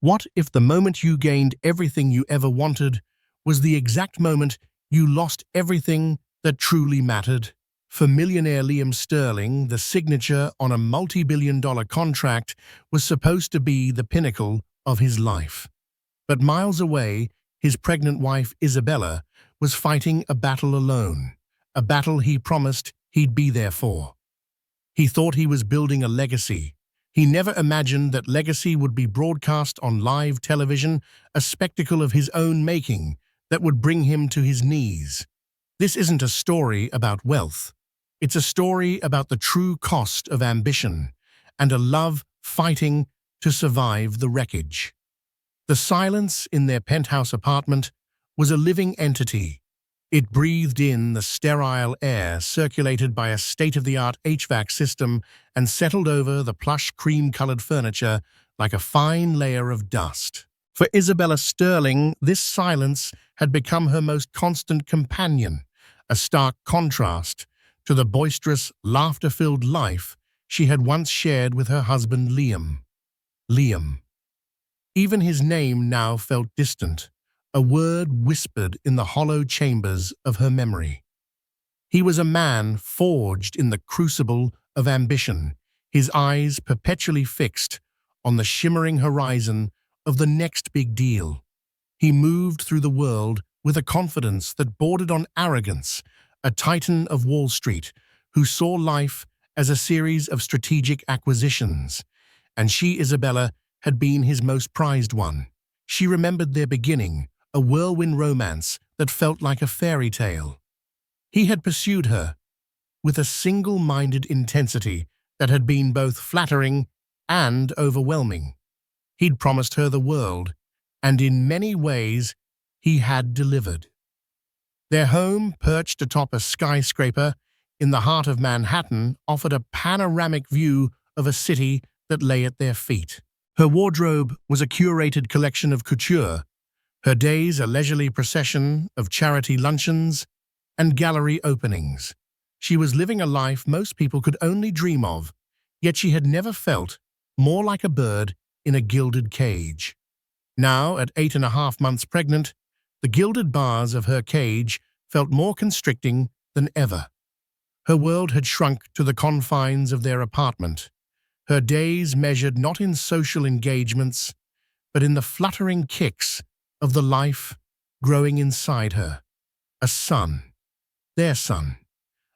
What if the moment you gained everything you ever wanted was the exact moment you lost everything that truly mattered? For millionaire Liam Sterling, the signature on a multi-billion-dollar contract was supposed to be the pinnacle of his life. But miles away, his pregnant wife Isabella was fighting a battle alone, a battle he promised he'd be there for. He thought he was building a legacy. He never imagined that legacy would be broadcast on live television, a spectacle of his own making that would bring him to his knees. This isn't a story about wealth. It's a story about the true cost of ambition and a love fighting to survive the wreckage. The silence in their penthouse apartment was a living entity. It breathed in the sterile air circulated by a state-of-the-art HVAC system and settled over the plush cream-colored furniture like a fine layer of dust. For Isabella Sterling, this silence had become her most constant companion, a stark contrast to the boisterous, laughter-filled life she had once shared with her husband Liam. Liam. Even his name now felt distant, a word whispered in the hollow chambers of her memory. He was a man forged in the crucible of ambition, his eyes perpetually fixed on the shimmering horizon of the next big deal. He moved through the world with a confidence that bordered on arrogance, a titan of Wall Street who saw life as a series of strategic acquisitions, and she, Isabella, had been his most prized one. She remembered their beginning, a whirlwind romance that felt like a fairy tale. He had pursued her with a single-minded intensity that had been both flattering and overwhelming. He'd promised her the world, and in many ways he had delivered. Their home, perched atop a skyscraper in the heart of Manhattan, offered a panoramic view of a city that lay at their feet. Her wardrobe was a curated collection of couture, her days a leisurely procession of charity luncheons and gallery openings. She was living a life most people could only dream of, yet she had never felt more like a bird in a gilded cage. Now, at 8.5 months pregnant, the gilded bars of her cage felt more constricting than ever. Her world had shrunk to the confines of their apartment, her days measured not in social engagements, but in the fluttering kicks of the life growing inside her. A son, their son,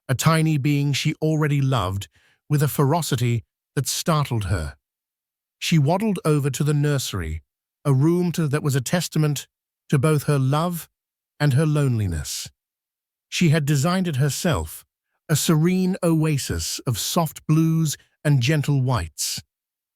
a tiny being she already loved with a ferocity that startled her. She waddled over to the nursery, a room that was a testament to both her love and her loneliness. She had designed it herself, a serene oasis of soft blues and gentle whites.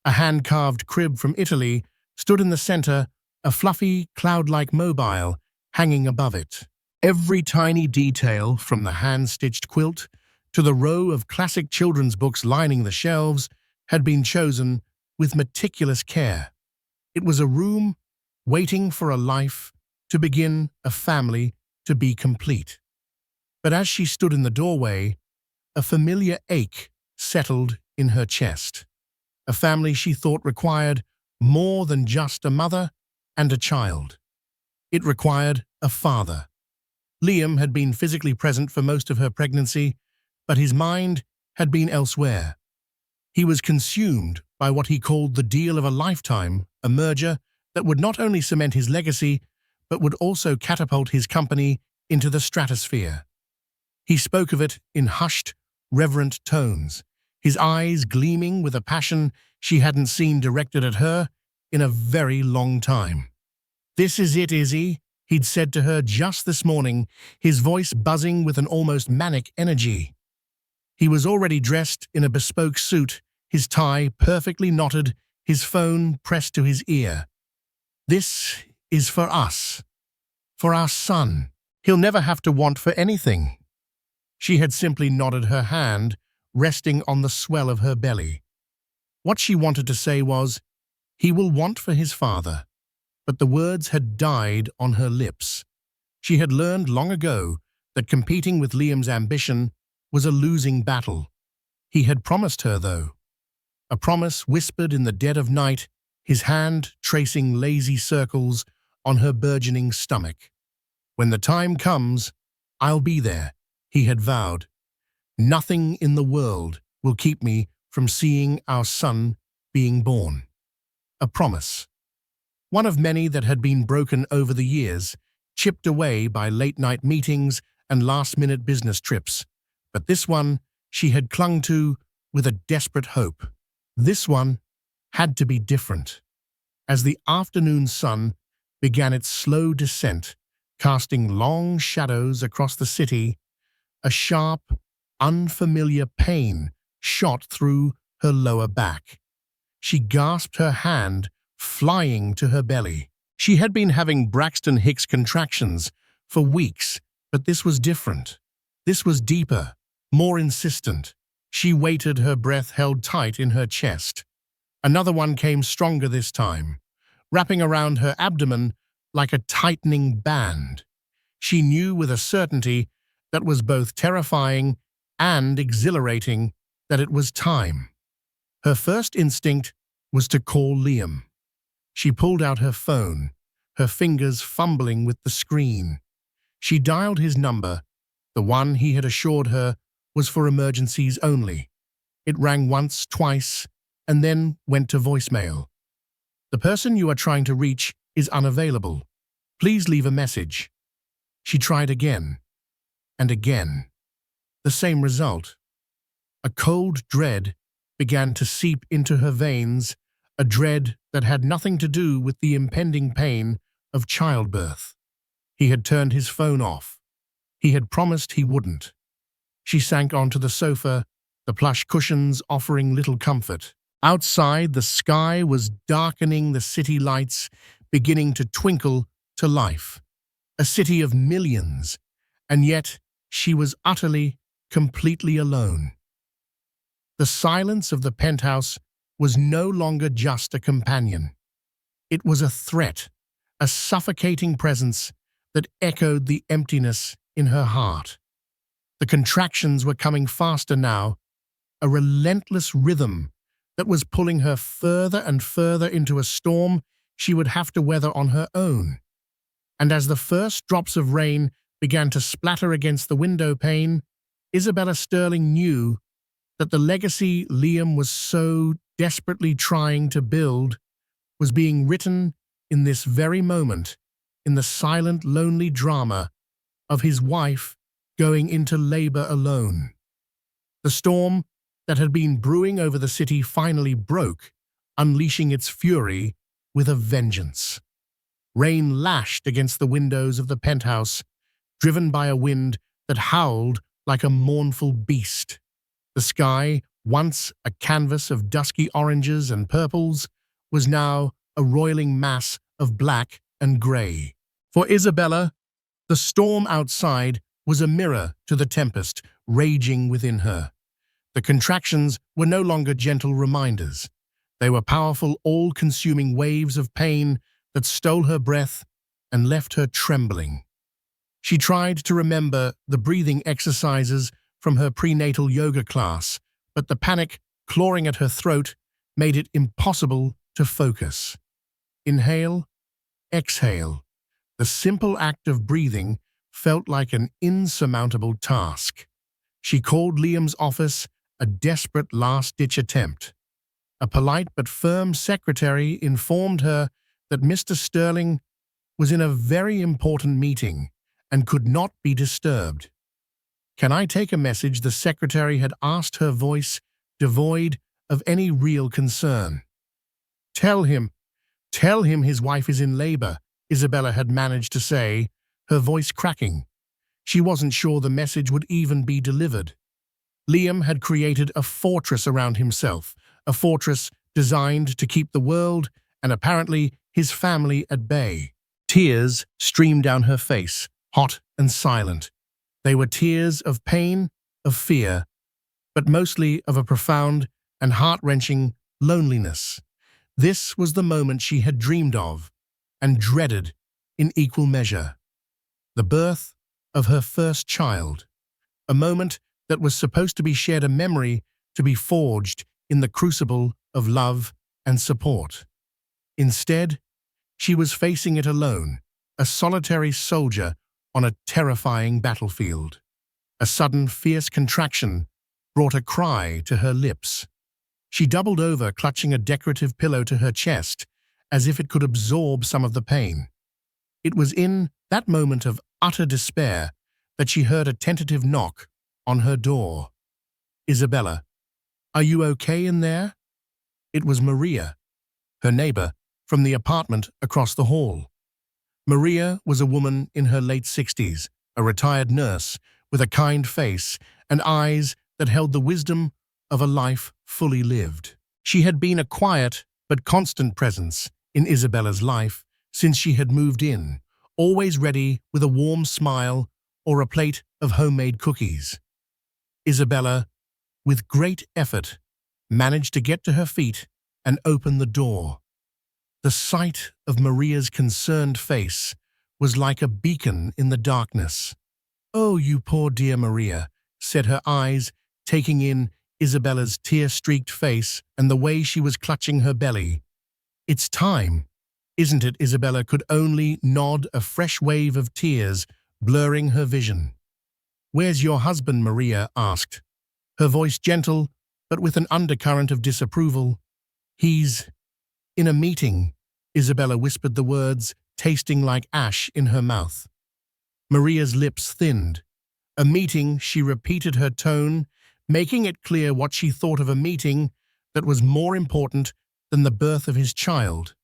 A hand-carved crib from Italy stood in the center, a fluffy, cloud-like mobile hanging above it. Every tiny detail, from the hand-stitched quilt to the row of classic children's books lining the shelves, had been chosen with meticulous care. It was a room waiting for a life to begin, a family to be complete. But as she stood in the doorway, a familiar ache settled in her chest. A family she thought required more than just a mother and a child. It required a father. Liam had been physically present for most of her pregnancy, but his mind had been elsewhere. He was consumed by what he called the deal of a lifetime, a merger that would not only cement his legacy, but would also catapult his company into the stratosphere. He spoke of it in hushed, reverent tones, his eyes gleaming with a passion she hadn't seen directed at her in a very long time. "This is it, Izzy," he'd said to her just this morning, his voice buzzing with an almost manic energy. He was already dressed in a bespoke suit, his tie perfectly knotted, his phone pressed to his ear. "This is for us, for our son. He'll never have to want for anything." She had simply nodded her hand, resting on the swell of her belly. What she wanted to say was, "He will want for his father," but the words had died on her lips. She had learned long ago that competing with Liam's ambition was a losing battle. He had promised her, though. A promise whispered in the dead of night, his hand tracing lazy circles on her burgeoning stomach. "When the time comes, I'll be there," he had vowed. "Nothing in the world will keep me from seeing our son being born." A promise. One of many that had been broken over the years, chipped away by late-night meetings and last-minute business trips. But this one she had clung to with a desperate hope. This one had to be different. As the afternoon sun began its slow descent, casting long shadows across the city, a sharp, unfamiliar pain shot through her lower back. She gasped, her hand flying to her belly. She had been having Braxton Hicks contractions for weeks, but this was different. This was deeper, more insistent. She waited, her breath held tight in her chest. Another one came stronger this time, wrapping around her abdomen like a tightening band. She knew with a certainty that was both terrifying and exhilarating that it was time. Her first instinct was to call Liam. She pulled out her phone, her fingers fumbling with the screen. She dialed his number, the one he had assured her was for emergencies only. It rang once, twice, and then went to voicemail. "The person you are trying to reach is unavailable. Please leave a message." She tried again, and again. The same result. A cold dread began to seep into her veins, a dread that had nothing to do with the impending pain of childbirth. He had turned his phone off. He had promised he wouldn't. She sank onto the sofa, the plush cushions offering little comfort. Outside, the sky was darkening, the city lights beginning to twinkle to life. A city of millions, and yet she was utterly, completely alone. The silence of the penthouse was no longer just a companion. It was a threat, a suffocating presence that echoed the emptiness in her heart. The contractions were coming faster now, a relentless rhythm that was pulling her further and further into a storm she would have to weather on her own. And as the first drops of rain began to splatter against the window pane, Isabella Sterling knew that the legacy Liam was so desperately trying to build was being written in this very moment, in the silent, lonely drama of his wife going into labor alone. The storm that had been brewing over the city finally broke, unleashing its fury with a vengeance. Rain lashed against the windows of the penthouse, driven by a wind that howled like a mournful beast. The sky, once a canvas of dusky oranges and purples, was now a roiling mass of black and grey. For Isabella, the storm outside was a mirror to the tempest raging within her. The contractions were no longer gentle reminders. They were powerful, all-consuming waves of pain that stole her breath and left her trembling. She tried to remember the breathing exercises from her prenatal yoga class, but the panic clawing at her throat made it impossible to focus. Inhale, exhale. The simple act of breathing felt like an insurmountable task. She called Liam's office, a desperate last-ditch attempt. A polite but firm secretary informed her that Mr. Sterling was in a very important meeting and could not be disturbed. "Can I take a message?" the secretary had asked, her voice devoid of any real concern. Tell him his wife is in labor," Isabella had managed to say, her voice cracking. She wasn't sure the message would even be delivered. Liam had created a fortress around himself, a fortress designed to keep the world and apparently his family at bay. Tears streamed down her face, hot and silent. They were tears of pain, of fear, but mostly of a profound and heart-wrenching loneliness. This was the moment she had dreamed of and dreaded in equal measure. The birth of her first child, a moment that was supposed to be shared, a memory to be forged in the crucible of love and support. Instead, she was facing it alone, a solitary soldier on a terrifying battlefield. A sudden, fierce contraction brought a cry to her lips. She doubled over, clutching a decorative pillow to her chest, as if it could absorb some of the pain. It was in that moment of utter despair that she heard a tentative knock on her door. "Isabella, are you okay in there?" It was Maria, her neighbor, from the apartment across the hall. Maria was a woman in her late 60s, a retired nurse with a kind face and eyes that held the wisdom of a life fully lived. She had been a quiet but constant presence in Isabella's life since she had moved in, always ready with a warm smile or a plate of homemade cookies. Isabella, with great effort, managed to get to her feet and open the door. The sight of Maria's concerned face was like a beacon in the darkness. "Oh, you poor dear Maria," said her eyes, taking in Isabella's tear-streaked face and the way she was clutching her belly. "It's time, isn't it?" Isabella could only nod, a fresh wave of tears blurring her vision. "Where's your husband?" Maria asked, her voice gentle but with an undercurrent of disapproval. "He's in a meeting," Isabella whispered the words, tasting like ash in her mouth. Maria's lips thinned. "A meeting," she repeated, her tone making it clear what she thought of a meeting that was more important than the birth of his child.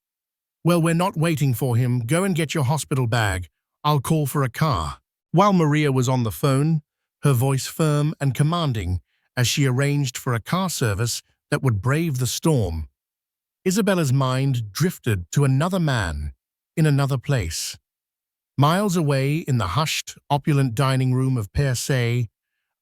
"Well, we're not waiting for him. Go and get your hospital bag. I'll call for a car." While Maria was on the phone, her voice firm and commanding as she arranged for a car service that would brave the storm, Isabella's mind drifted to another man in another place. Miles away in the hushed, opulent dining room of Per Se,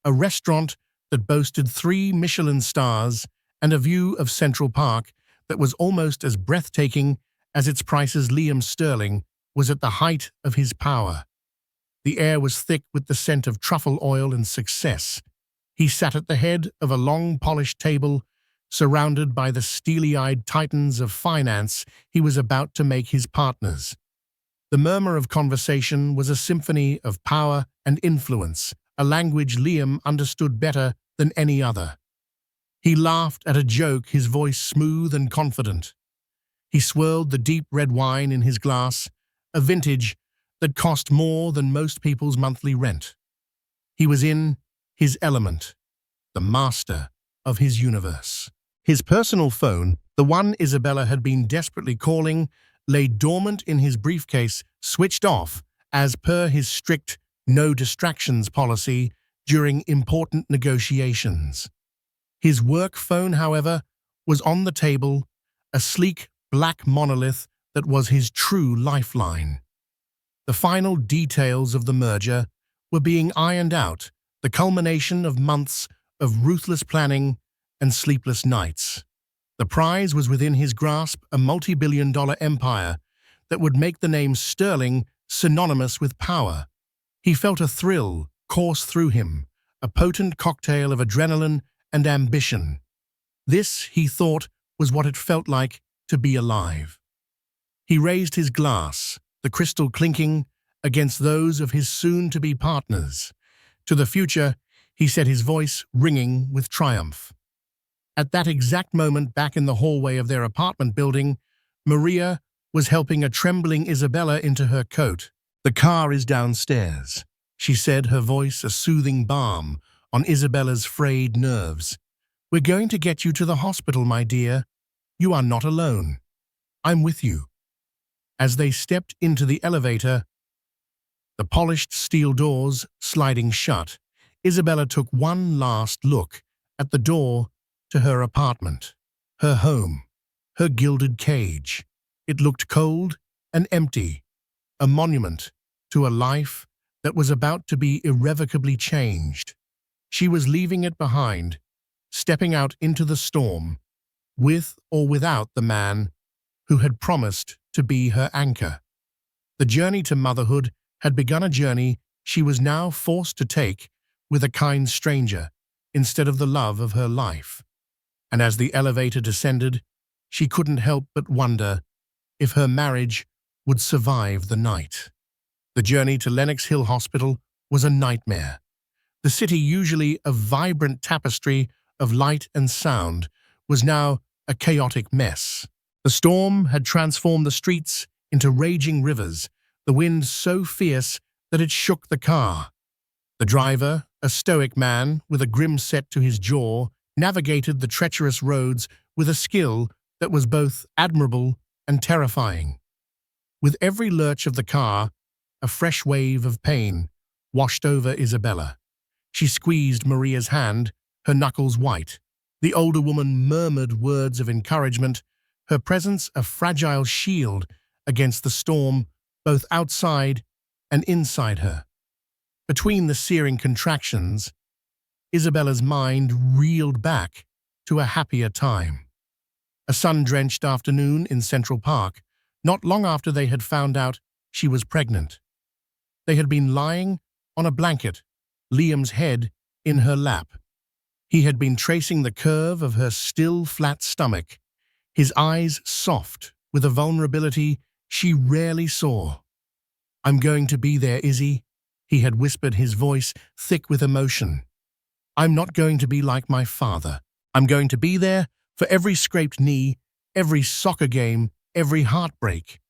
a restaurant that boasted 3 Michelin stars and a view of Central Park that was almost as breathtaking as its prices, Liam Sterling was at the height of his power. The air was thick with the scent of truffle oil and success. He sat at the head of a long, polished table, surrounded by the steely-eyed titans of finance he was about to make his partners. The murmur of conversation was a symphony of power and influence, a language Liam understood better than any other. He laughed at a joke, his voice smooth and confident. He swirled the deep red wine in his glass, a vintage that cost more than most people's monthly rent. He was in his element, the master of his universe. His personal phone, the one Isabella had been desperately calling, lay dormant in his briefcase, switched off as per his strict no distractions policy during important negotiations. His work phone, however, was on the table, a sleek black monolith that was his true lifeline. The final details of the merger were being ironed out, the culmination of months of ruthless planning and sleepless nights. The prize was within his grasp, a multi-billion-dollar empire that would make the name Sterling synonymous with power. He felt a thrill course through him, a potent cocktail of adrenaline and ambition. This, he thought, was what it felt like to be alive. He raised his glass, the crystal clinking against those of his soon-to-be partners. To the future, he said, his voice ringing with triumph. At that exact moment, back in the hallway of their apartment building, Maria was helping a trembling Isabella into her coat. "The car is downstairs," she said, her voice a soothing balm on Isabella's frayed nerves. "We're going to get you to the hospital, my dear. You are not alone. I'm with you." As they stepped into the elevator, the polished steel doors sliding shut, Isabella took one last look at the door to her apartment, her home, her gilded cage. It looked cold and empty, a monument to a life that was about to be irrevocably changed. She was leaving it behind, stepping out into the storm, with or without the man who had promised to be her anchor. The journey to motherhood had begun, a journey she was now forced to take with a kind stranger instead of the love of her life. And as the elevator descended, she couldn't help but wonder if her marriage would survive the night. The journey to Lenox Hill Hospital was a nightmare. The city, usually a vibrant tapestry of light and sound, was now a chaotic mess. The storm had transformed the streets into raging rivers, the wind so fierce that it shook the car. The driver, a stoic man with a grim set to his jaw, navigated the treacherous roads with a skill that was both admirable and terrifying. With every lurch of the car, a fresh wave of pain washed over Isabella. She squeezed Maria's hand, her knuckles white. The older woman murmured words of encouragement, her presence a fragile shield against the storm both outside and inside her. Between the searing contractions, Isabella's mind reeled back to a happier time. A sun-drenched afternoon in Central Park, not long after they had found out she was pregnant. They had been lying on a blanket, Liam's head in her lap. He had been tracing the curve of her still flat stomach, his eyes soft with a vulnerability she rarely saw. "I'm going to be there, Izzy," he had whispered, his voice thick with emotion. "I'm not going to be like my father. I'm going to be there for every scraped knee, every soccer game, every heartbreak.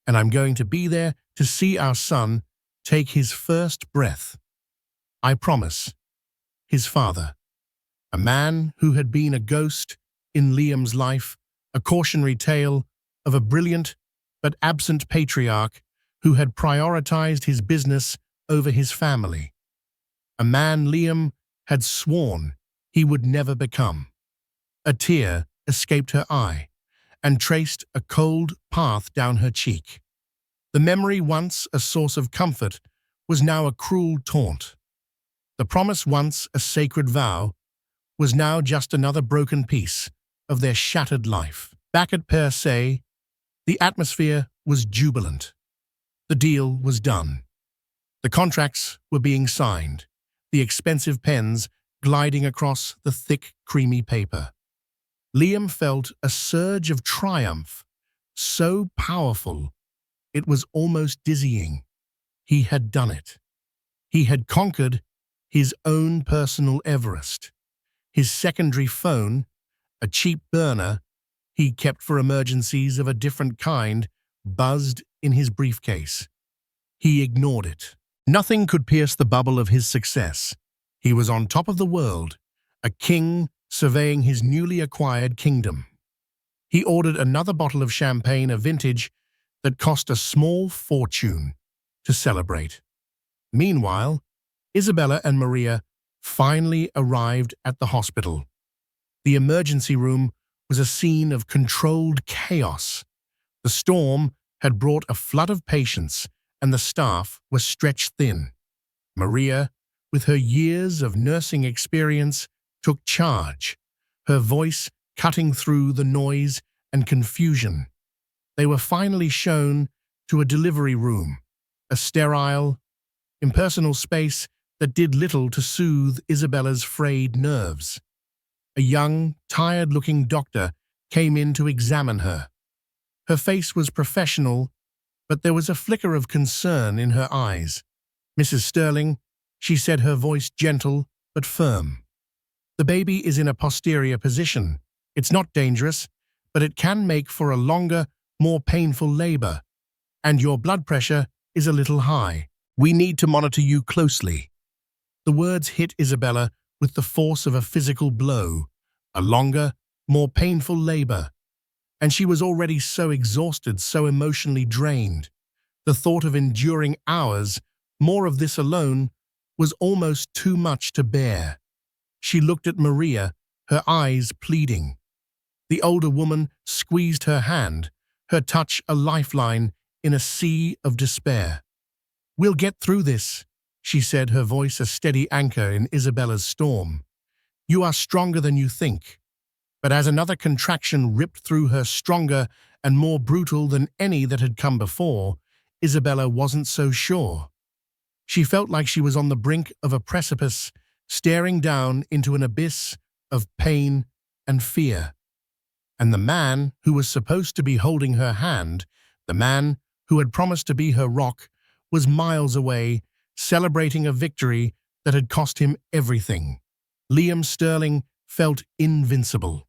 And I'm going to be there to see our son take his first breath. I promise." His father, a man who had been a ghost in Liam's life, a cautionary tale of a brilliant but absent patriarch who had prioritized his business over his family. A man Liam had sworn he would never become. A tear escaped her eye and traced a cold path down her cheek. The memory, once a source of comfort, was now a cruel taunt. The promise, once a sacred vow, was now just another broken piece of their shattered life. Back at Per Se, the atmosphere was jubilant. The deal was done. The contracts were being signed, the expensive pens gliding across the thick, creamy paper. Liam felt a surge of triumph, so powerful it was almost dizzying. He had done it. He had conquered his own personal Everest. His secondary phone, a cheap burner he kept for emergencies of a different kind, buzzed in his briefcase. He ignored it. Nothing could pierce the bubble of his success. He was on top of the world, a king surveying his newly acquired kingdom. He ordered another bottle of champagne, a vintage that cost a small fortune, to celebrate. Meanwhile, Isabella and Maria finally arrived at the hospital. The emergency room was a scene of controlled chaos. The storm had brought a flood of patients, and the staff was stretched thin. Maria, with her years of nursing experience, took charge, her voice cutting through the noise and confusion. They were finally shown to a delivery room, a sterile, impersonal space that did little to soothe Isabella's frayed nerves. A young, tired-looking doctor came in to examine her. Her face was professional, but there was a flicker of concern in her eyes. "Mrs. Sterling," she said, her voice gentle but firm. "The baby is in a posterior position. It's not dangerous, but it can make for a longer, more painful labor. And your blood pressure is a little high. We need to monitor you closely." The words hit Isabella with the force of a physical blow. A longer, more painful labor. And she was already so exhausted, so emotionally drained. The thought of enduring hours, more of this alone, was almost too much to bear. She looked at Maria, her eyes pleading. The older woman squeezed her hand, her touch a lifeline in a sea of despair. "We'll get through this," she said, her voice a steady anchor in Isabella's storm. "You are stronger than you think." But as another contraction ripped through her, stronger and more brutal than any that had come before, Isabella wasn't so sure. She felt like she was on the brink of a precipice, staring down into an abyss of pain and fear. And the man who was supposed to be holding her hand, The man who had promised to be her rock was miles away, celebrating a victory that had cost him everything. Liam Sterling felt invincible.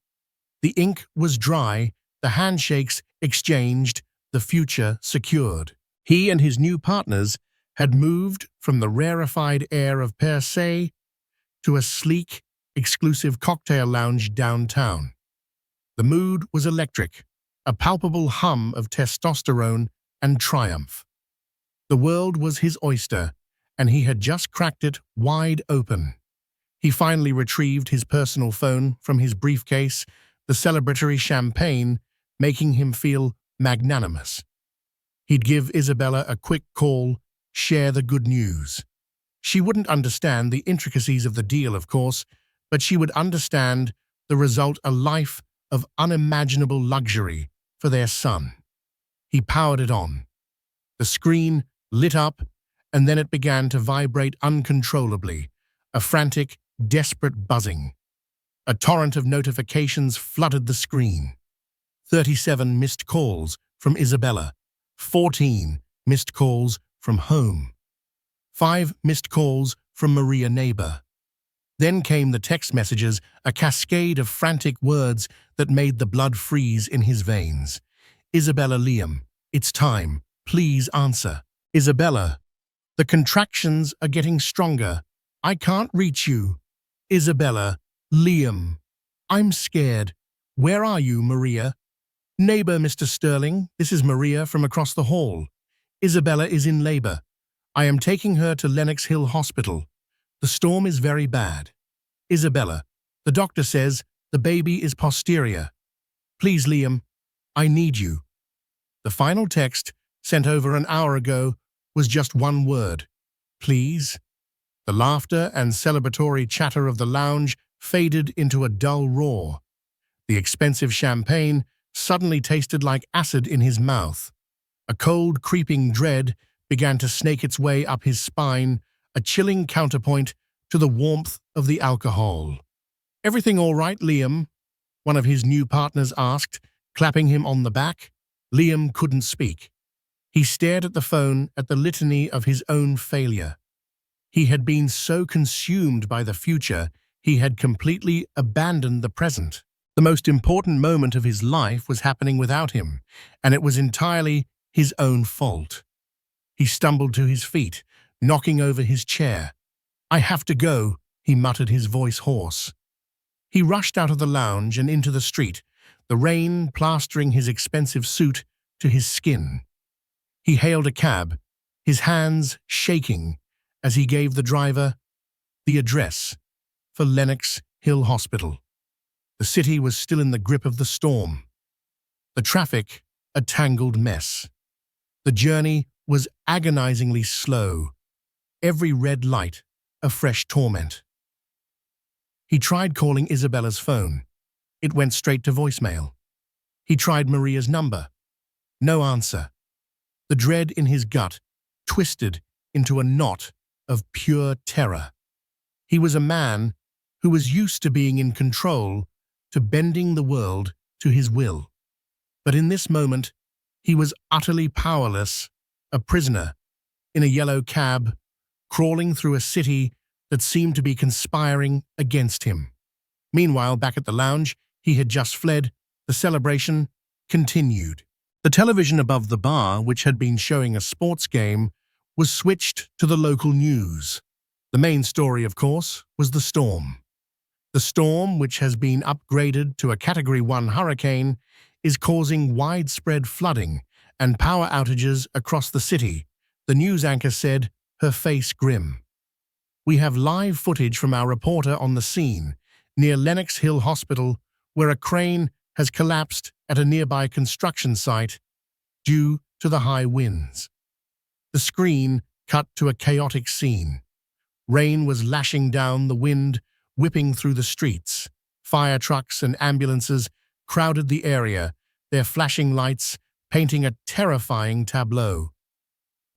The ink was dry, the handshakes exchanged, the future secured. He and his new partners had moved from the rarefied air of Per Se to a sleek, exclusive cocktail lounge downtown. The mood was electric, a palpable hum of testosterone and triumph. The world was his oyster, and he had just cracked it wide open. He finally retrieved his personal phone from his briefcase, the celebratory champagne making him feel magnanimous. He'd give Isabella a quick call, share the good news. She wouldn't understand the intricacies of the deal, of course, but she would understand the result, a life of unimaginable luxury for their son. He powered it on. The screen lit up, and then it began to vibrate uncontrollably, a frantic, desperate buzzing. A torrent of notifications flooded the screen. 37 missed calls from Isabella, 14 missed calls from home, 5 missed calls from Maria neighbor. Then came the text messages, a cascade of frantic words that made the blood freeze in his veins. Isabella, Liam, it's time. Please answer. Isabella, the contractions are getting stronger. I can't reach you. Isabella, Liam, I'm scared. Where are you, Maria? Neighbor, Mr. Sterling, this is Maria from across the hall. Isabella is in labor. I am taking her to Lenox Hill Hospital. The storm is very bad. Isabella, the doctor says the baby is posterior. Please, Liam, I need you. The final text, sent over an hour ago, was just one word. Please. The laughter and celebratory chatter of the lounge faded into a dull roar. The expensive champagne suddenly tasted like acid in his mouth. A cold, creeping dread began to snake its way up his spine, a chilling counterpoint to the warmth of the alcohol. Everything all right, Liam? One of his new partners asked, clapping him on the back. Liam couldn't speak. He stared at the phone, at the litany of his own failure. He had been so consumed by the future, he had completely abandoned the present. The most important moment of his life was happening without him, and it was entirely his own fault. He stumbled to his feet, knocking over his chair. I have to go, he muttered, his voice hoarse. He rushed out of the lounge and into the street, the rain plastering his expensive suit to his skin. He hailed a cab, his hands shaking as he gave the driver the address for Lenox Hill Hospital. The city was still in the grip of the storm. The traffic, a tangled mess. The journey was agonizingly slow, every red light a fresh torment. He tried calling Isabella's phone. It went straight to voicemail. He tried Maria's number. No answer. The dread in his gut twisted into a knot of pure terror. He was a man who was used to being in control, to bending the world to his will. But in this moment, he was utterly powerless, a prisoner in a yellow cab, crawling through a city that seemed to be conspiring against him. Meanwhile, back at the lounge, he had just fled. The celebration continued. The television above the bar, which had been showing a sports game, was switched to the local news. The main story, of course, was the storm. The storm, which has been upgraded to a Category 1 hurricane, is causing widespread flooding and power outages across the city, the news anchor said, her face grim. We have live footage from our reporter on the scene, near Lenox Hill Hospital, where a crane has collapsed at a nearby construction site due to the high winds. The screen cut to a chaotic scene. Rain was lashing down, the wind whipping through the streets. Fire trucks and ambulances crowded the area, their flashing lights painting a terrifying tableau.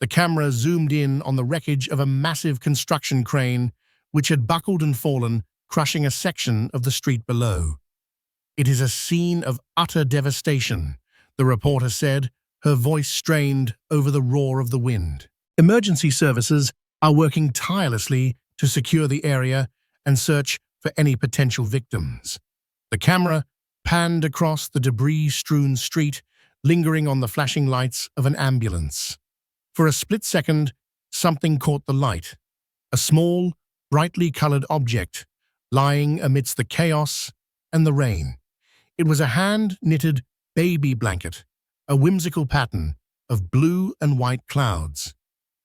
The camera zoomed in on the wreckage of a massive construction crane which had buckled and fallen, crushing a section of the street below. It is a scene of utter devastation, the reporter said, her voice strained over the roar of the wind. Emergency services are working tirelessly to secure the area and search for any potential victims. The camera panned across the debris-strewn street, lingering on the flashing lights of an ambulance. For a split second, something caught the light. A small, brightly colored object lying amidst the chaos and the rain. It was a hand-knitted baby blanket, a whimsical pattern of blue and white clouds.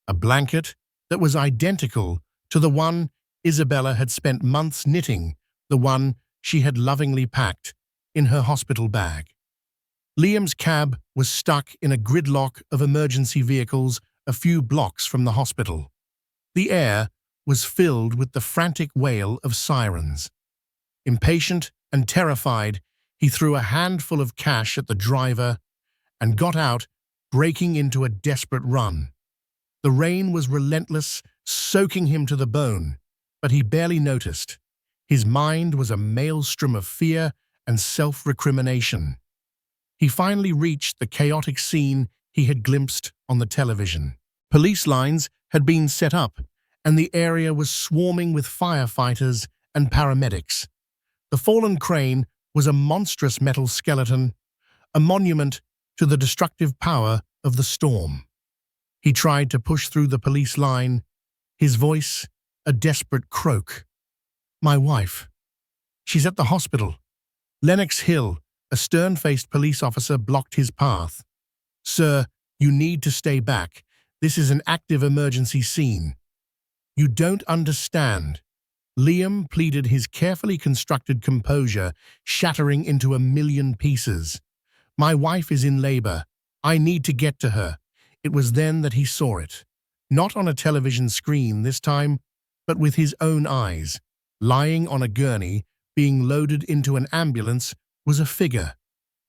A blanket that was identical to the one Isabella had spent months knitting, the one she had lovingly packed in her hospital bag. Liam's cab was stuck in a gridlock of emergency vehicles a few blocks from the hospital. The air was filled with the frantic wail of sirens. Impatient and terrified, he threw a handful of cash at the driver and got out, breaking into a desperate run. The rain was relentless, soaking him to the bone, but he barely noticed. His mind was a maelstrom of fear and self-recrimination. He finally reached the chaotic scene he had glimpsed on the television. Police lines had been set up, and the area was swarming with firefighters and paramedics. The fallen crane was a monstrous metal skeleton, a monument to the destructive power of the storm. He tried to push through the police line, his voice a desperate croak. "My wife. She's at the hospital." Lennox Hill, a stern-faced police officer, blocked his path. "Sir, you need to stay back. This is an active emergency scene." "You don't understand." Liam pleaded, his carefully constructed composure shattering into a million pieces. "My wife is in labor. I need to get to her." It was then that he saw it. Not on a television screen this time, but with his own eyes. Lying on a gurney, being loaded into an ambulance, was a figure.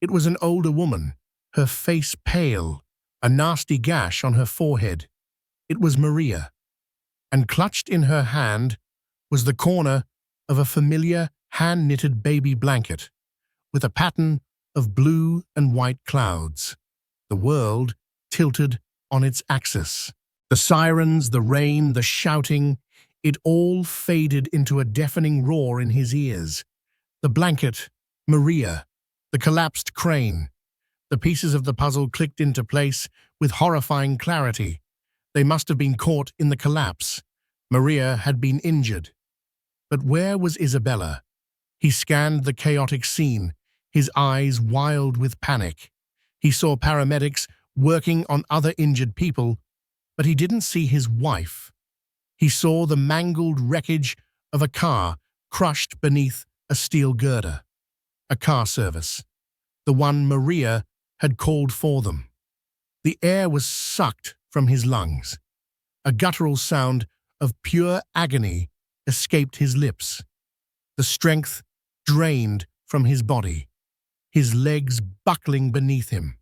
It was an older woman, her face pale, a nasty gash on her forehead. It was Maria. And clutched in her hand was the corner of a familiar hand-knitted baby blanket, with a pattern of blue and white clouds. The world tilted on its axis. The sirens, the rain, the shouting, it all faded into a deafening roar in his ears. The blanket, Maria, the collapsed crane. The pieces of the puzzle clicked into place with horrifying clarity. They must have been caught in the collapse. Maria had been injured. But where was Isabella? He scanned the chaotic scene, his eyes wild with panic. He saw paramedics working on other injured people, but he didn't see his wife. He saw the mangled wreckage of a car crushed beneath a steel girder. A car service, the one Maria had called for them. The air was sucked from his lungs. A guttural sound of pure agony escaped his lips. The strength drained from his body, his legs buckling beneath him.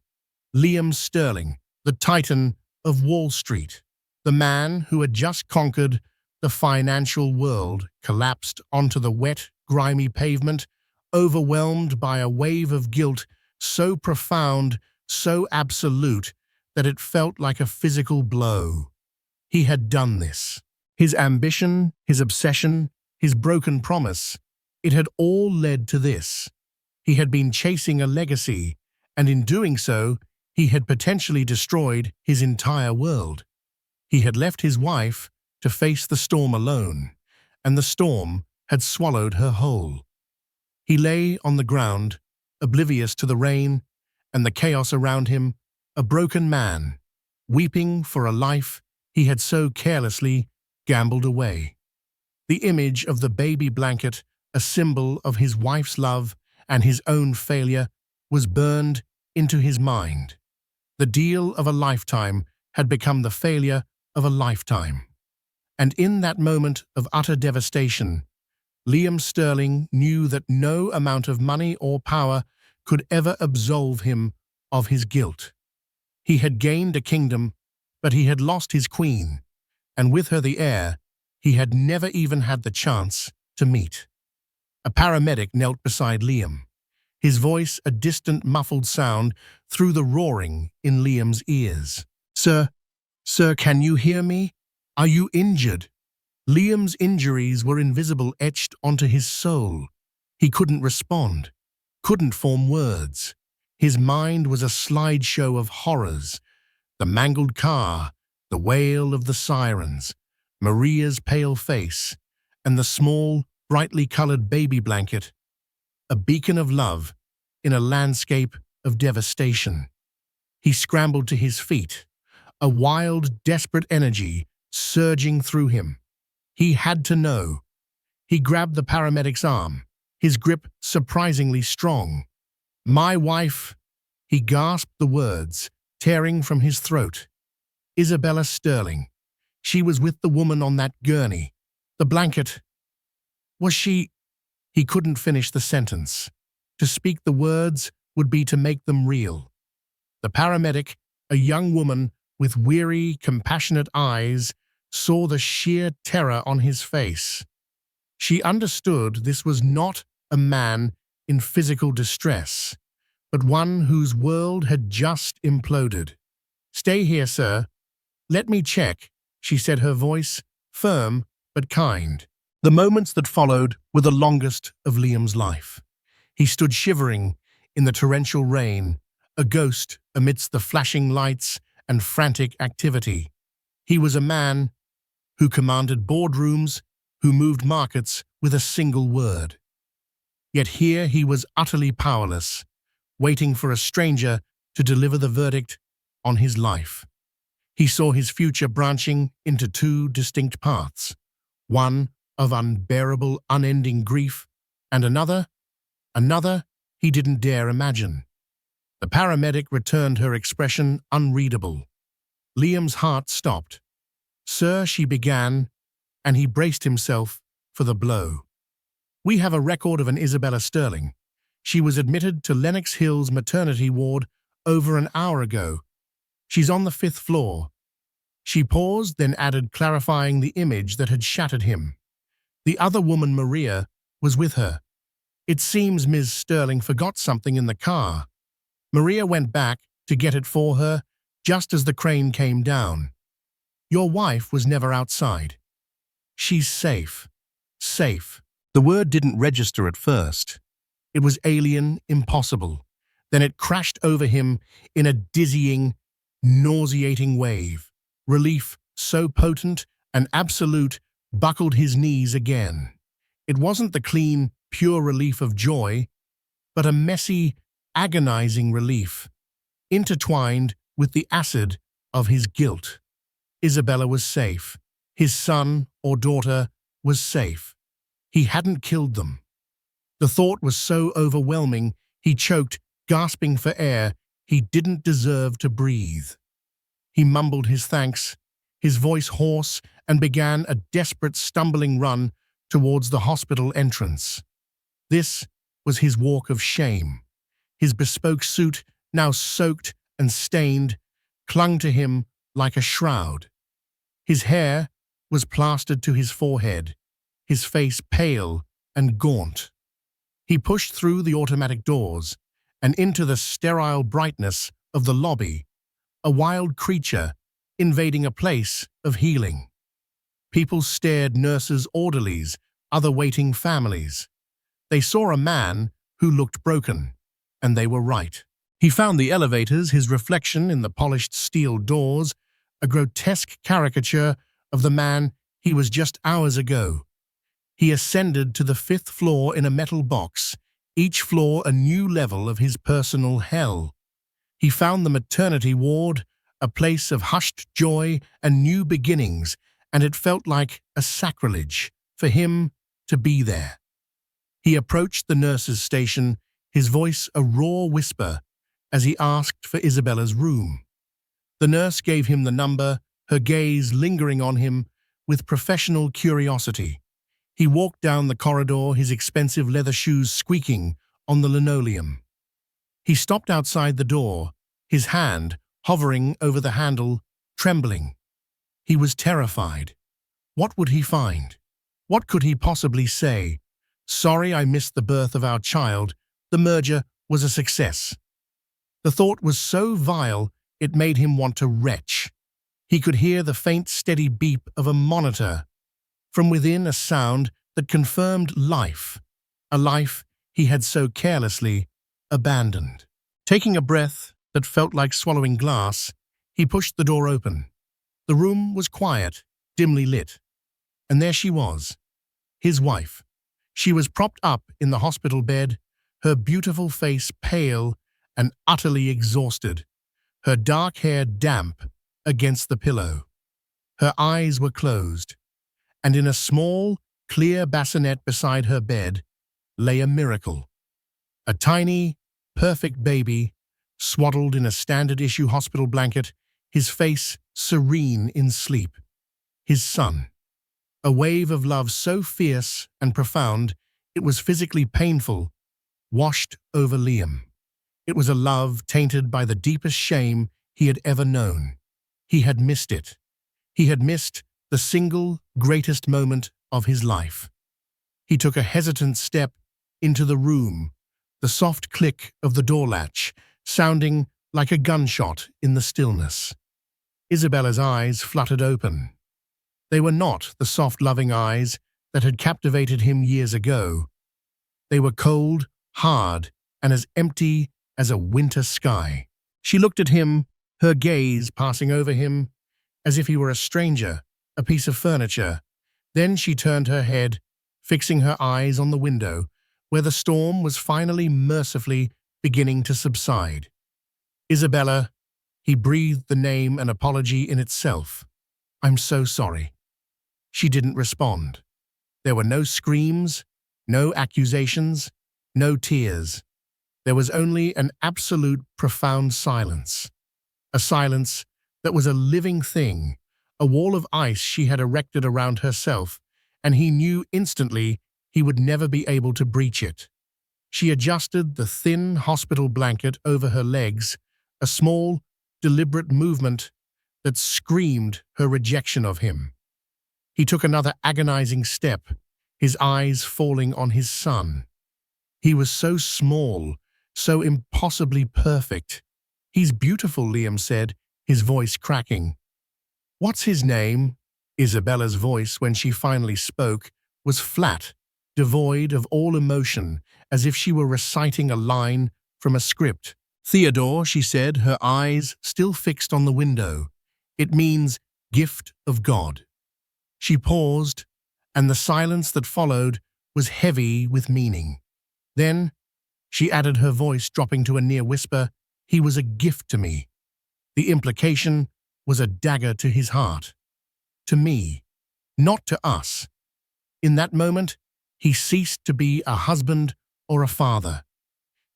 Liam Sterling, the titan of Wall Street, the man who had just conquered the financial world, collapsed onto the wet, grimy pavement, overwhelmed by a wave of guilt so profound, so absolute, that it felt like a physical blow. He had done this. His ambition, his obsession, his broken promise, it had all led to this. He had been chasing a legacy, and in doing so, he had potentially destroyed his entire world. He had left his wife to face the storm alone, and the storm had swallowed her whole. He lay on the ground, oblivious to the rain and the chaos around him, a broken man, weeping for a life he had so carelessly gambled away. The image of the baby blanket, a symbol of his wife's love and his own failure, was burned into his mind. The deal of a lifetime had become the failure of a lifetime. And in that moment of utter devastation, Liam Sterling knew that no amount of money or power could ever absolve him of his guilt. He had gained a kingdom, but he had lost his queen, and with her the heir he had never even had the chance to meet. A paramedic knelt beside Liam. his voice a distant muffled sound through the roaring in Liam's ears. Sir, can you hear me? Are you injured?" Liam's injuries were invisible, etched onto his soul. He couldn't respond, couldn't form words. His mind was a slideshow of horrors. The mangled car, the wail of the sirens, Maria's pale face, and the small, brightly colored baby blanket, a beacon of love in a landscape of devastation. He scrambled to his feet, a wild, desperate energy surging through him. He had to know. He grabbed the paramedic's arm, his grip surprisingly strong. "My wife," he gasped the words, tearing from his throat. "Isabella Sterling. She was with the woman on that gurney. The blanket. Was she—" He couldn't finish the sentence. To speak the words would be to make them real. The paramedic, a young woman with weary, compassionate eyes, saw the sheer terror on his face. She understood this was not a man in physical distress, but one whose world had just imploded. "Stay here, sir. Let me check," she said, her voice firm but kind. The moments that followed were the longest of Liam's life. He stood shivering in the torrential rain, a ghost amidst the flashing lights and frantic activity. He was a man who commanded boardrooms, who moved markets with a single word. Yet here he was utterly powerless, waiting for a stranger to deliver the verdict on his life. He saw his future branching into two distinct paths, one of unbearable, unending grief, and another he didn't dare imagine. The paramedic returned her expression unreadable. Liam's heart stopped. "Sir," she began, and he braced himself for the blow. "We have a record of an Isabella Sterling. She was admitted to Lenox Hill's maternity ward over an hour ago. She's on the 5th floor." She paused, then added, clarifying the image that had shattered him. "The other woman, Maria, was with her. It seems Ms. Sterling forgot something in the car. Maria went back to get it for her just as the crane came down. Your wife was never outside. She's safe. Safe." The word didn't register at first. It was alien, impossible. Then it crashed over him in a dizzying, nauseating wave. Relief so potent and absolute buckled his knees again. It wasn't the clean, pure relief of joy, but a messy, agonizing relief, intertwined with the acid of his guilt. Isabella was safe. His son or daughter was safe. He hadn't killed them. The thought was so overwhelming, he choked, gasping for air. He didn't deserve to breathe. He mumbled his thanks, his voice hoarse, and began a desperate, stumbling run towards the hospital entrance. This was his walk of shame. His bespoke suit, now soaked and stained, clung to him like a shroud. His hair was plastered to his forehead, his face pale and gaunt. He pushed through the automatic doors and into the sterile brightness of the lobby, a wild creature invading a place of healing. People stared, nurses, orderlies, other waiting families. They saw a man who looked broken, and they were right. He found the elevators, his reflection in the polished steel doors, a grotesque caricature of the man he was just hours ago. He ascended to the 5th floor in a metal box, each floor a new level of his personal hell. He found the maternity ward, a place of hushed joy and new beginnings, and it felt like a sacrilege for him to be there. He approached the nurse's station, his voice a raw whisper, as he asked for Isabella's room. The nurse gave him the number, her gaze lingering on him with professional curiosity. He walked down the corridor, his expensive leather shoes squeaking on the linoleum. He stopped outside the door, his hand hovering over the handle, trembling. He was terrified. What would he find? What could he possibly say? "Sorry I missed the birth of our child. The merger was a success. The thought was so vile it made him want to retch. He could hear the faint, steady beep of a monitor. From within, a sound that confirmed life, a life he had so carelessly abandoned. Taking a breath that felt like swallowing glass, he pushed the door open. The room was quiet, dimly lit. And there she was, his wife. She was propped up in the hospital bed, her beautiful face pale and utterly exhausted, her dark hair damp against the pillow. Her eyes were closed, and in a small, clear bassinet beside her bed lay a miracle. A tiny, perfect baby, swaddled in a standard-issue hospital blanket, his face serene in sleep. His son. A wave of love so fierce and profound it was physically painful, washed over Liam. It was a love tainted by the deepest shame he had ever known. He had missed it. He had missed the single greatest moment of his life. He took a hesitant step into the room, the soft click of the door latch sounding like a gunshot in the stillness. Isabella's eyes fluttered open. They were not the soft, loving eyes that had captivated him years ago. They were cold, hard, and as empty as a winter sky. She looked at him, her gaze passing over him, as if he were a stranger, a piece of furniture. Then she turned her head, fixing her eyes on the window, where the storm was finally mercifully beginning to subside. Isabella, he breathed the name an apology in itself. I'm so sorry. She didn't respond. There were no screams, no accusations, no tears. There was only an absolute, profound silence. A silence that was a living thing, a wall of ice she had erected around herself, and he knew instantly he would never be able to breach it. She adjusted the thin hospital blanket over her legs, a small, deliberate movement that screamed her rejection of him. He took another agonizing step, his eyes falling on his son. He was so small, so impossibly perfect. He's beautiful, Liam said, his voice cracking. What's his name? Isabella's voice, when she finally spoke, was flat, devoid of all emotion, as if she were reciting a line from a script. Theodore, she said, her eyes still fixed on the window. It means gift of God. She paused, and the silence that followed was heavy with meaning. Then she added, her voice dropping to a near whisper, he was a gift to me. The implication was a dagger to his heart. To me, not to us. In that moment, he ceased to be a husband or a father.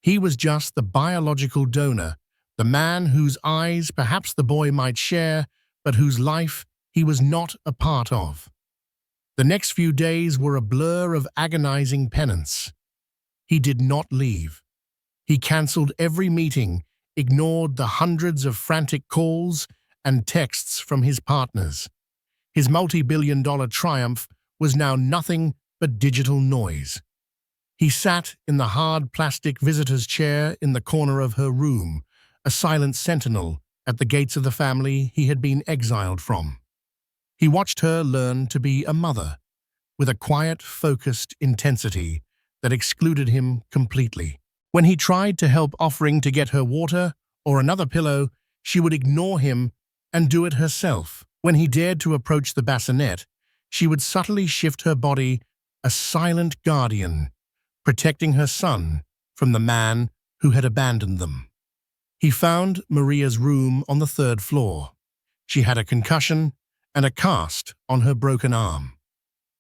He was just the biological donor, the man whose eyes perhaps the boy might share, but whose life he was not a part of. The next few days were a blur of agonizing penance. He did not leave. He cancelled every meeting, ignored the hundreds of frantic calls and texts from his partners. His multi-billion-dollar triumph was now nothing but digital noise. He sat in the hard plastic visitor's chair in the corner of her room, a silent sentinel at the gates of the family he had been exiled from. He watched her learn to be a mother, with a quiet, focused intensity that excluded him completely. When he tried to help, offering to get her water or another pillow, she would ignore him and do it herself. When he dared to approach the bassinet, she would subtly shift her body, a silent guardian, protecting her son from the man who had abandoned them. He found Maria's room on the 3rd floor. She had a concussion and a cast on her broken arm.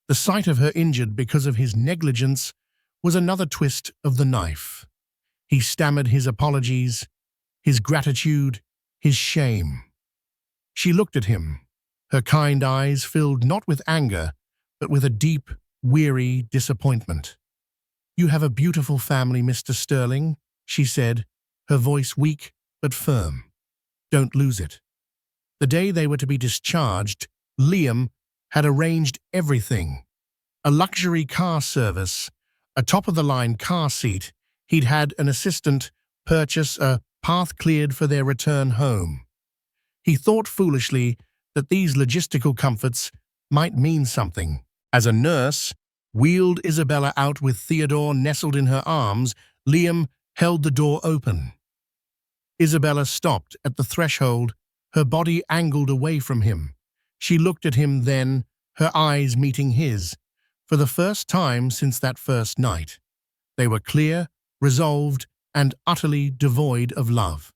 The sight of her injured because of his negligence was another twist of the knife. He stammered his apologies, his gratitude, his shame. She looked at him, her kind eyes filled not with anger, but with a deep, weary disappointment. You have a beautiful family, Mr. Sterling, she said, her voice weak but firm. Don't lose it. The day they were to be discharged, Liam had arranged everything. A luxury car service, a top-of-the-line car seat, he'd had an assistant purchase a path cleared for their return home. He thought foolishly that these logistical comforts might mean something. As a nurse wheeled Isabella out with Theodore nestled in her arms, Liam held the door open. Isabella stopped at the threshold, her body angled away from him. She looked at him then, her eyes meeting his. For the first time since that first night, they were clear, resolved, and utterly devoid of love.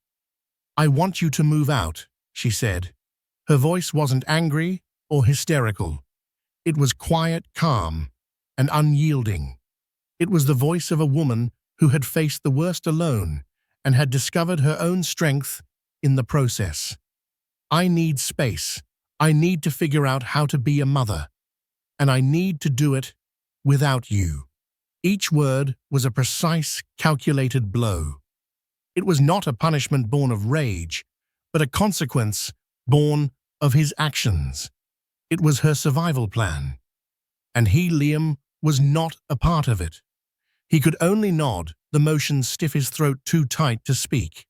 "I want you to move out," she said. Her voice wasn't angry or hysterical. It was quiet, calm, and unyielding. It was the voice of a woman who had faced the worst alone and had discovered her own strength in the process. "I need space. I need to figure out how to be a mother. And I need to do it without you." Each word was a precise, calculated blow. It was not a punishment born of rage, but a consequence born of his actions. It was her survival plan. And he, Liam, was not a part of it. He could only nod, the motion stiff, his throat too tight to speak.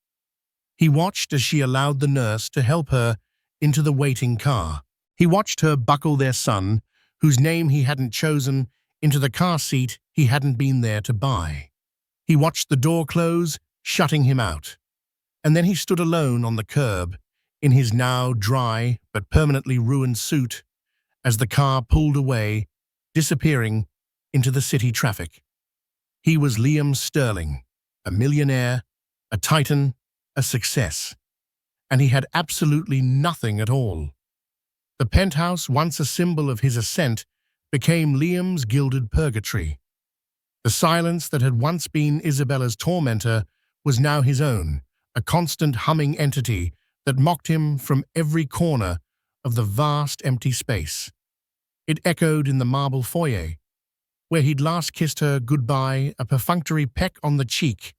He watched as she allowed the nurse to help her into the waiting car. He watched her buckle their son, whose name he hadn't chosen, into the car seat he hadn't been there to buy. He watched the door close, shutting him out. And then he stood alone on the curb, in his now dry but permanently ruined suit, as the car pulled away, disappearing into the city traffic. He was Liam Sterling, a millionaire, a titan, a success. And he had absolutely nothing at all. The penthouse, once a symbol of his ascent, became Liam's gilded purgatory. The silence that had once been Isabella's tormentor was now his own, a constant humming entity that mocked him from every corner of the vast empty space. It echoed in the marble foyer, where he'd last kissed her goodbye, a perfunctory peck on the cheek,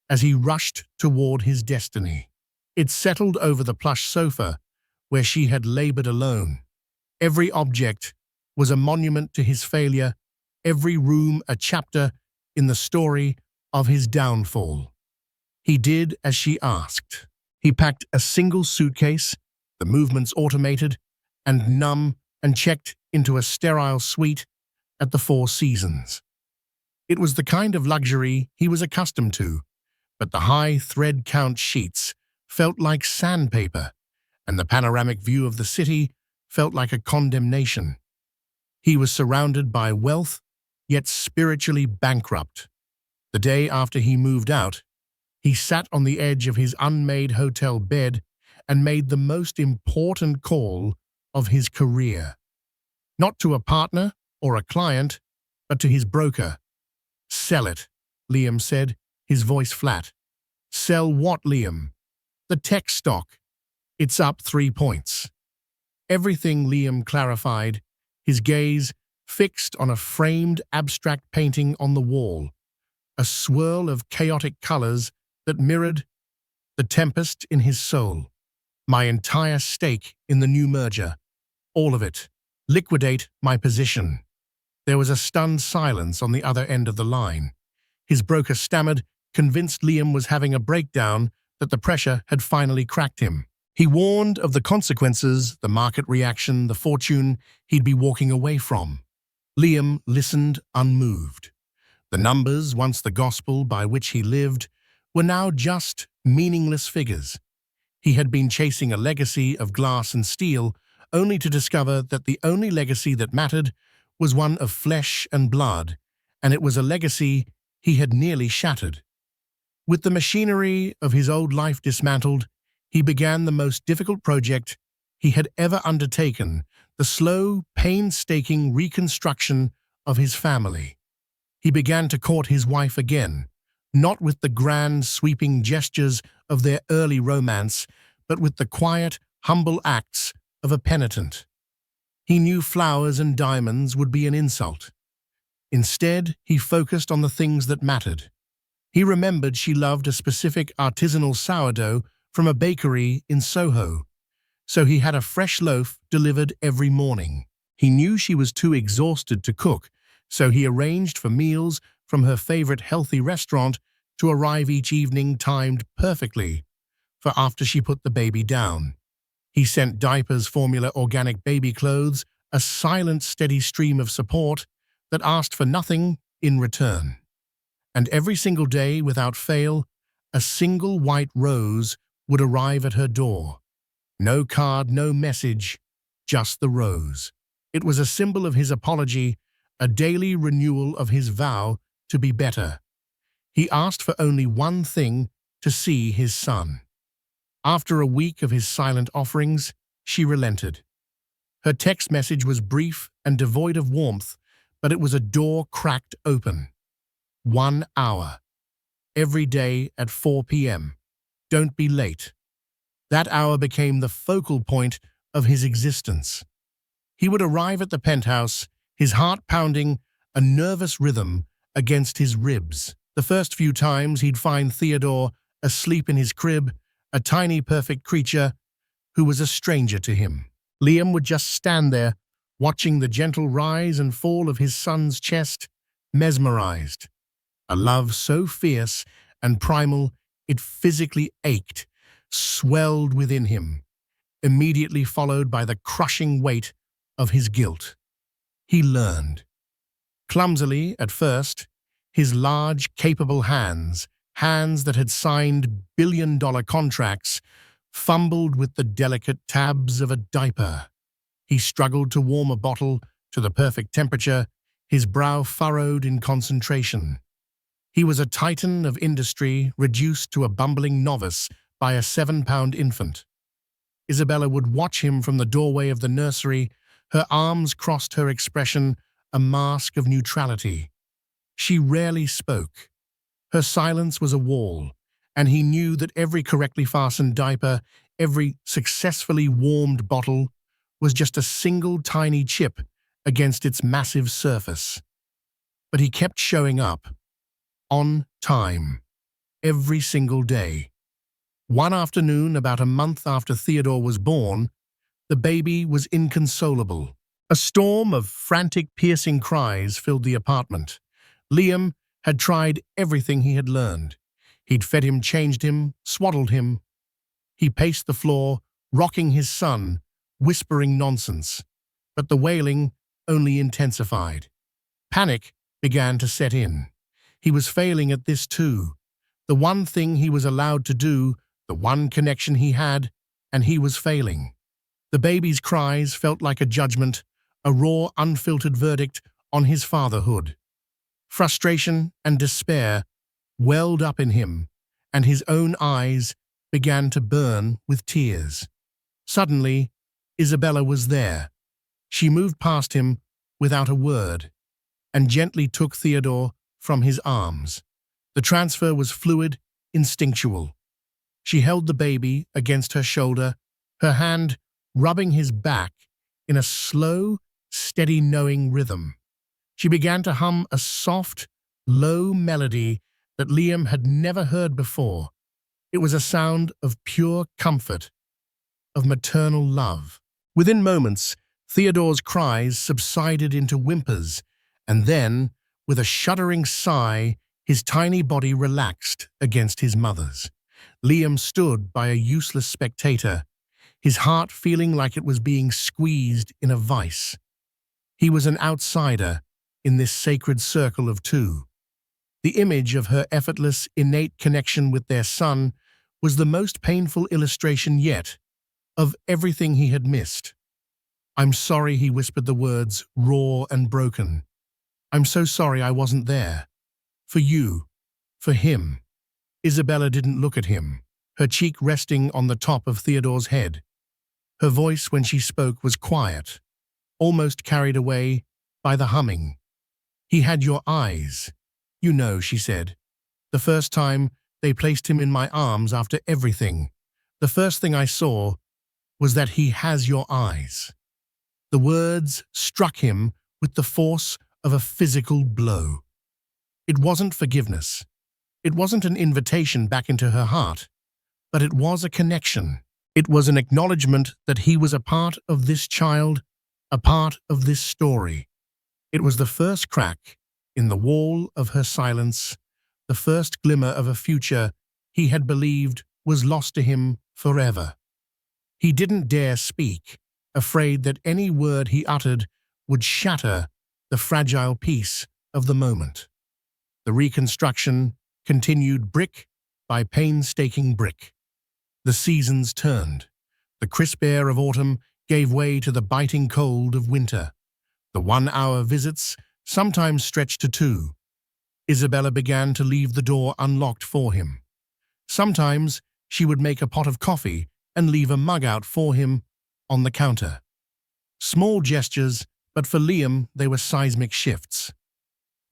as he rushed toward his destiny. It settled over the plush sofa, where she had labored alone. Every object was a monument to his failure, every room a chapter in the story of his downfall. He did as she asked. He packed a single suitcase, the movements automated and numb, and checked into a sterile suite at the Four Seasons. It was the kind of luxury he was accustomed to, but the high thread count sheets felt like sandpaper, and the panoramic view of the city felt like a condemnation. He was surrounded by wealth, yet spiritually bankrupt. The day after he moved out, he sat on the edge of his unmade hotel bed and made the most important call of his career. Not to a partner or a client, but to his broker. "Sell it," Liam said, his voice flat. "Sell what, Liam?" "The tech stock. It's up 3 points." "Everything," Liam clarified, his gaze fixed on a framed abstract painting on the wall, a swirl of chaotic colors that mirrored the tempest in his soul. "My entire stake in the new merger. All of it. Liquidate my position." There was a stunned silence on the other end of the line. His broker stammered, convinced Liam was having a breakdown, that the pressure had finally cracked him. He warned of the consequences, the market reaction, the fortune he'd be walking away from. Liam listened unmoved. The numbers, once the gospel by which he lived, were now just meaningless figures. He had been chasing a legacy of glass and steel, only to discover that the only legacy that mattered was one of flesh and blood, and it was a legacy he had nearly shattered. With the machinery of his old life dismantled, he began the most difficult project he had ever undertaken, the slow, painstaking reconstruction of his family. He began to court his wife again, not with the grand, sweeping gestures of their early romance, but with the quiet, humble acts of a penitent. He knew flowers and diamonds would be an insult. Instead, he focused on the things that mattered. He remembered she loved a specific artisanal sourdough from a bakery in Soho, so he had a fresh loaf delivered every morning. He knew she was too exhausted to cook, so he arranged for meals from her favorite healthy restaurant to arrive each evening timed perfectly for after she put the baby down. He sent diapers, formula, organic baby clothes, a silent, steady stream of support that asked for nothing in return. And every single day, without fail, a single white rose would arrive at her door. No card, no message, just the rose. It was a symbol of his apology, a daily renewal of his vow to be better. He asked for only one thing: to see his son. After a week of his silent offerings, she relented. Her text message was brief and devoid of warmth, but it was a door cracked open. 1 hour. Every day at 4 p.m. Don't be late. That hour became the focal point of his existence. He would arrive at the penthouse, his heart pounding, a nervous rhythm against his ribs. The first few times he'd find Theodore asleep in his crib, a tiny perfect creature who was a stranger to him. Liam would just stand there, watching the gentle rise and fall of his son's chest, mesmerized. A love so fierce and primal it physically ached, swelled within him, immediately followed by the crushing weight of his guilt. He learned. Clumsily at first, his large, capable hands that had signed billion-dollar contracts, fumbled with the delicate tabs of a diaper. He struggled to warm a bottle to the perfect temperature, his brow furrowed in concentration. He was a titan of industry, reduced to a bumbling novice by a 7-pound infant. Isabella would watch him from the doorway of the nursery, her arms crossed, her expression a mask of neutrality. She rarely spoke. Her silence was a wall, and he knew that every correctly fastened diaper, every successfully warmed bottle, was just a single tiny chip against its massive surface. But he kept showing up, on time, every single day. One afternoon, about a month after Theodore was born, the baby was inconsolable. A storm of frantic, piercing cries filled the apartment. Liam had tried everything he had learned. He'd fed him, changed him, swaddled him. He paced the floor, rocking his son, whispering nonsense. But the wailing only intensified. Panic began to set in. He was failing at this too. The one thing he was allowed to do, the one connection he had, and he was failing. The baby's cries felt like a judgment, a raw, unfiltered verdict on his fatherhood. Frustration and despair welled up in him, and his own eyes began to burn with tears. Suddenly, Isabella was there. She moved past him without a word, and gently took Theodore from his arms. The transfer was fluid, instinctual. She held the baby against her shoulder, her hand rubbing his back in a slow, steady, knowing rhythm. She began to hum a soft, low melody that Liam had never heard before. It was a sound of pure comfort, of maternal love. Within moments, Theodore's cries subsided into whimpers, and then, with a shuddering sigh, his tiny body relaxed against his mother's. Liam stood by a useless spectator, his heart feeling like it was being squeezed in a vice. He was an outsider in this sacred circle of two. The image of her effortless, innate connection with their son was the most painful illustration yet of everything he had missed. "I'm sorry," he whispered, the words raw and broken. "I'm so sorry I wasn't there. For you. For him." Isabella didn't look at him, her cheek resting on the top of Theodore's head. Her voice, when she spoke, was quiet, almost carried away by the humming. "He had your eyes. You know," she said. "The first time they placed him in my arms after everything, the first thing I saw was that he has your eyes." The words struck him with the force of a physical blow. It wasn't forgiveness. It wasn't an invitation back into her heart, but it was a connection. It was an acknowledgement that he was a part of this child, a part of this story. It was the first crack in the wall of her silence, the first glimmer of a future he had believed was lost to him forever. He didn't dare speak, afraid that any word he uttered would shatter the fragile peace of the moment. The reconstruction continued brick by painstaking brick. The seasons turned. The crisp air of autumn gave way to the biting cold of winter. The 1-hour visits sometimes stretched to 2. Isabella began to leave the door unlocked for him. Sometimes she would make a pot of coffee and leave a mug out for him on the counter. Small gestures, but for Liam they were seismic shifts.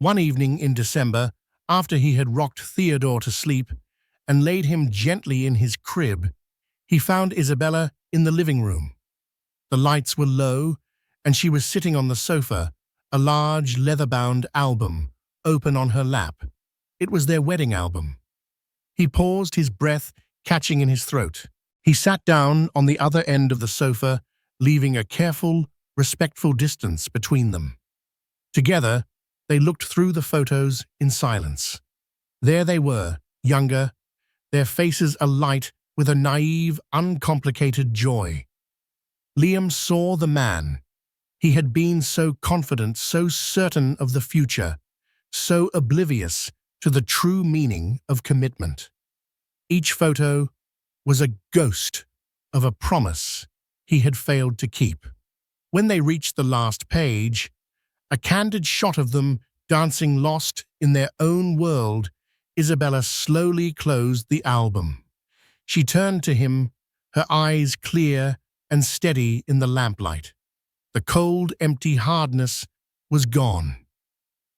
One evening in December, after he had rocked Theodore to sleep and laid him gently in his crib, he found Isabella in the living room. The lights were low, and she was sitting on the sofa, a large leather-bound album open on her lap. It was their wedding album. He paused, his breath catching in his throat. He sat down on the other end of the sofa, leaving a careful, respectful distance between them. Together, they looked through the photos in silence. There they were, younger, their faces alight with a naive, uncomplicated joy. Liam saw the man. He had been so confident, so certain of the future, so oblivious to the true meaning of commitment. Each photo was a ghost of a promise he had failed to keep. When they reached the last page, a candid shot of them dancing lost in their own world, Isabella slowly closed the album. She turned to him, her eyes clear and steady in the lamplight. The cold, empty hardness was gone.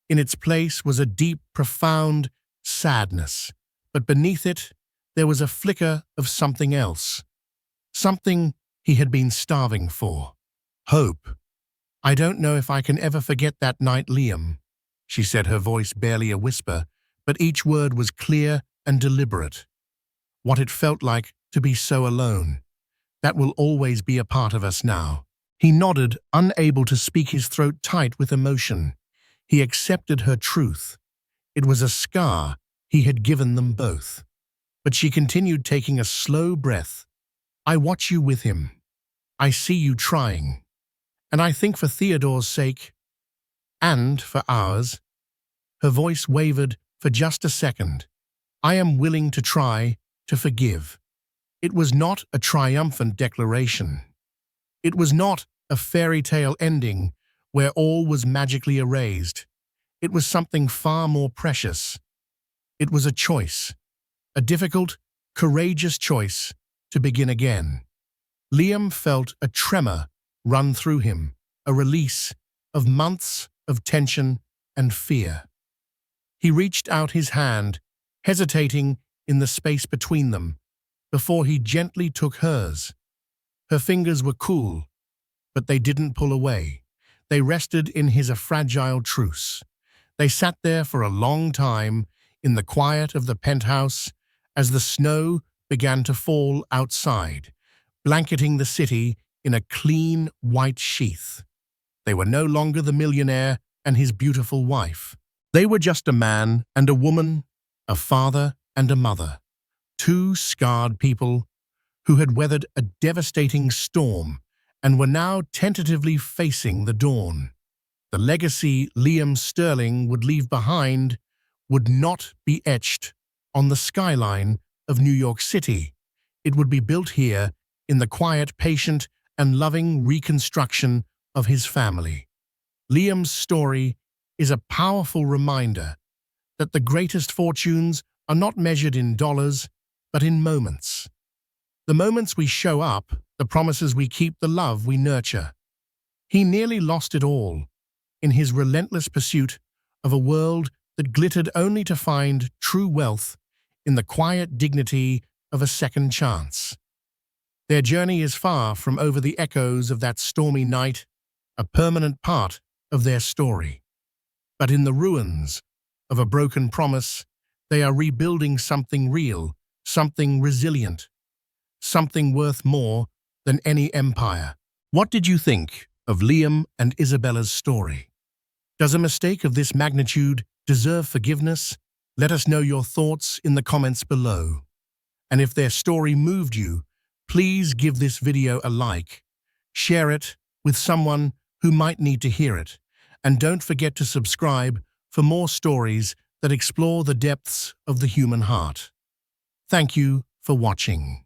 In its place was a deep, profound sadness, but beneath it there was a flicker of something else, something he had been starving for. Hope. "I don't know if I can ever forget that night, Liam," she said, her voice barely a whisper, but each word was clear and deliberate. "What it felt like to be so alone. That will always be a part of us now." He nodded, unable to speak, his throat tight with emotion. He accepted her truth. It was a scar he had given them both. But she continued, taking a slow breath. "I watch you with him. I see you trying. And I think for Theodore's sake, and for ours," her voice wavered for just a second, "I am willing to try to forgive." It was not a triumphant declaration. It was not a fairy tale ending where all was magically erased. It was something far more precious. It was a choice, a difficult, courageous choice to begin again. Liam felt a tremor run through him, a release of months of tension and fear. He reached out his hand, hesitating in the space between them, before he gently took hers. Her fingers were cool, but they didn't pull away. They rested in his a fragile truce. They sat there for a long time in the quiet of the penthouse as the snow began to fall outside, blanketing the city in a clean white sheath. They were no longer the millionaire and his beautiful wife. They were just a man and a woman, a father and a mother. Two scarred people who had weathered a devastating storm and were now tentatively facing the dawn. The legacy Liam Sterling would leave behind would not be etched on the skyline of New York City. It would be built here in the quiet, patient, and loving reconstruction of his family. Liam's story is a powerful reminder that the greatest fortunes are not measured in dollars, but in moments. The moments we show up, the promises we keep, the love we nurture. He nearly lost it all in his relentless pursuit of a world that glittered, only to find true wealth in the quiet dignity of a second chance. Their journey is far from over, the echoes of that stormy night, a permanent part of their story. But in the ruins of a broken promise, they are rebuilding something real, something resilient, something worth more than any empire. What did you think of Liam and Isabella's story? Does a mistake of this magnitude deserve forgiveness? Let us know your thoughts in the comments below. And if their story moved you, please give this video a like, share it with someone who might need to hear it, and don't forget to subscribe for more stories that explore the depths of the human heart. Thank you for watching.